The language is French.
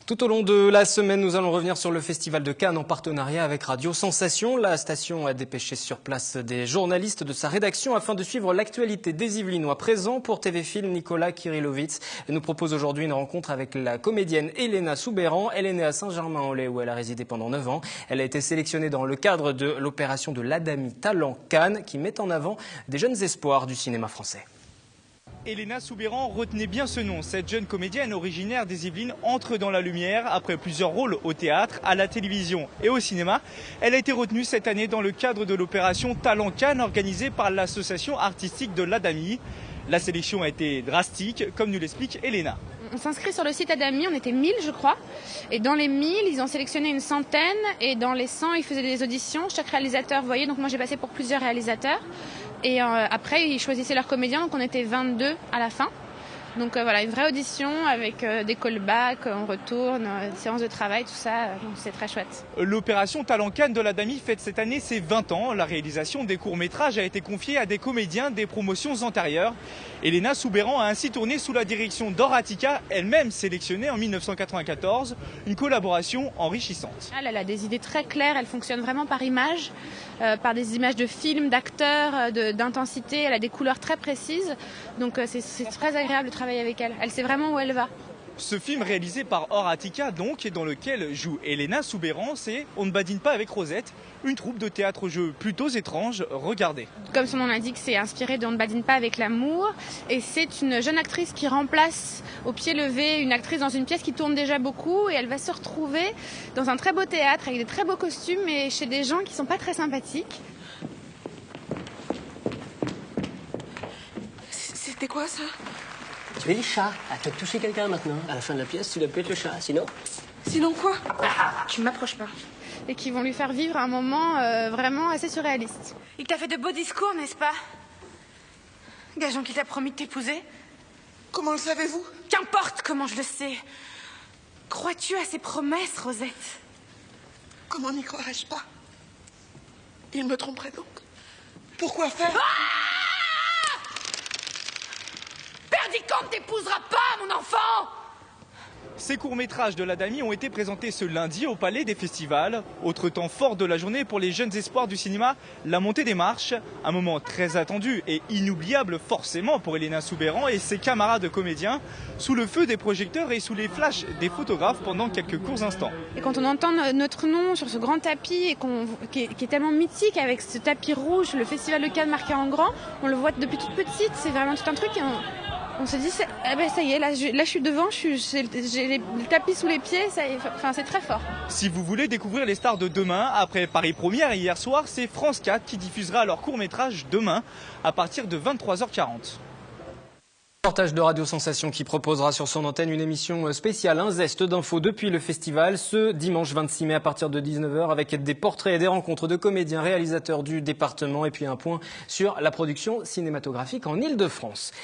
Tout au long de la semaine, nous allons revenir sur le Festival de Cannes en partenariat avec Radio Sensation. La station a dépêché sur place des journalistes de sa rédaction afin de suivre l'actualité des Yvelinois. Présent pour TV Film, Nicolas Kirilovitz nous propose aujourd'hui une rencontre avec la comédienne Elena Soubeyran. Elle est née à Saint-Germain-en-Laye où elle a résidé pendant 9 ans. Elle a été sélectionnée dans le cadre de l'opération de l'Adami Talent Cannes qui met en avant des jeunes espoirs du cinéma français. Elena Soubeyran, retenez bien ce nom. Cette jeune comédienne originaire des Yvelines entre dans la lumière après plusieurs rôles au théâtre, à la télévision et au cinéma. Elle a été retenue cette année dans le cadre de l'opération Talent Cannes organisée par l'association artistique de l'Adami. La sélection a été drastique, comme nous l'explique Elena. On s'inscrit sur le site Adami, on était 1000 je crois. Et dans les 1000, ils ont sélectionné une centaine. Et dans les 100, ils faisaient des auditions. Chaque réalisateur voyait, donc moi j'ai passé pour plusieurs réalisateurs. Et après, ils choisissaient leurs comédiens, donc on était 22 à la fin. Donc voilà, une vraie audition avec des callbacks, on retourne, des séances de travail, tout ça, donc c'est très chouette. L'opération Talent Cannes de l'Adami fête cette année ses 20 ans. La réalisation des courts-métrages a été confiée à des comédiens des promotions antérieures. Elena Soubeyran a ainsi tourné sous la direction d'Horatica, elle-même sélectionnée en 1994, une collaboration enrichissante. Elle a des idées très claires, elle fonctionne vraiment par images, par des images de films, d'acteurs, d'intensité, elle a des couleurs très précises, donc c'est très agréable de travailler avec elle. Elle sait vraiment où elle va. Ce film réalisé par Horatica donc et dans lequel joue Elena Soubeyran, c'est On ne badine pas avec Rosette, une troupe de théâtre-jeu plutôt étrange. Regardez. Comme son nom l'indique, c'est inspiré de On ne badine pas avec l'amour et c'est une jeune actrice qui remplace au pied levé une actrice dans une pièce qui tourne déjà beaucoup et elle va se retrouver dans un très beau théâtre avec des très beaux costumes et chez des gens qui sont pas très sympathiques. C'était quoi ça? Tu es le chat. À toi de toucher quelqu'un maintenant. À la fin de la pièce, tu dois plus être le chat. Sinon... Sinon quoi? Tu m'approches pas. Et qui vont lui faire vivre un moment vraiment assez surréaliste. Il t'a fait de beaux discours, n'est-ce pas? Gageons qu'il t'a promis de t'épouser. Comment le savez-vous? Qu'importe comment je le sais. Crois-tu à ses promesses, Rosette? Comment n'y croirais-je pas? Il me tromperait donc. Pourquoi faire? Perdicant ne t'épousera pas, mon enfant! Ces courts-métrages de l'Adami ont été présentés ce lundi au Palais des Festivals. Autre temps fort de la journée pour les jeunes espoirs du cinéma, la montée des marches. Un moment très attendu et inoubliable forcément pour Elena Soubeyran et ses camarades comédiens, sous le feu des projecteurs et sous les flashs des photographes pendant quelques courts instants. Et quand on entend notre nom sur ce grand tapis et qui est tellement mythique avec ce tapis rouge, le Festival de Cannes marqué en grand, on le voit depuis toute petite, c'est vraiment tout un truc. Et on se dit, eh ben ça y est, là je suis devant, j'ai le tapis sous les pieds, c'est très fort. Si vous voulez découvrir les stars de demain, après Paris Première hier soir, c'est France 4 qui diffusera leur court-métrage demain à partir de 23h40. Reportage de Radio Sensation qui proposera sur son antenne une émission spéciale, un zeste d'infos depuis le festival ce dimanche 26 mai à partir de 19h avec des portraits et des rencontres de comédiens réalisateurs du département et puis un point sur la production cinématographique en Ile-de-France.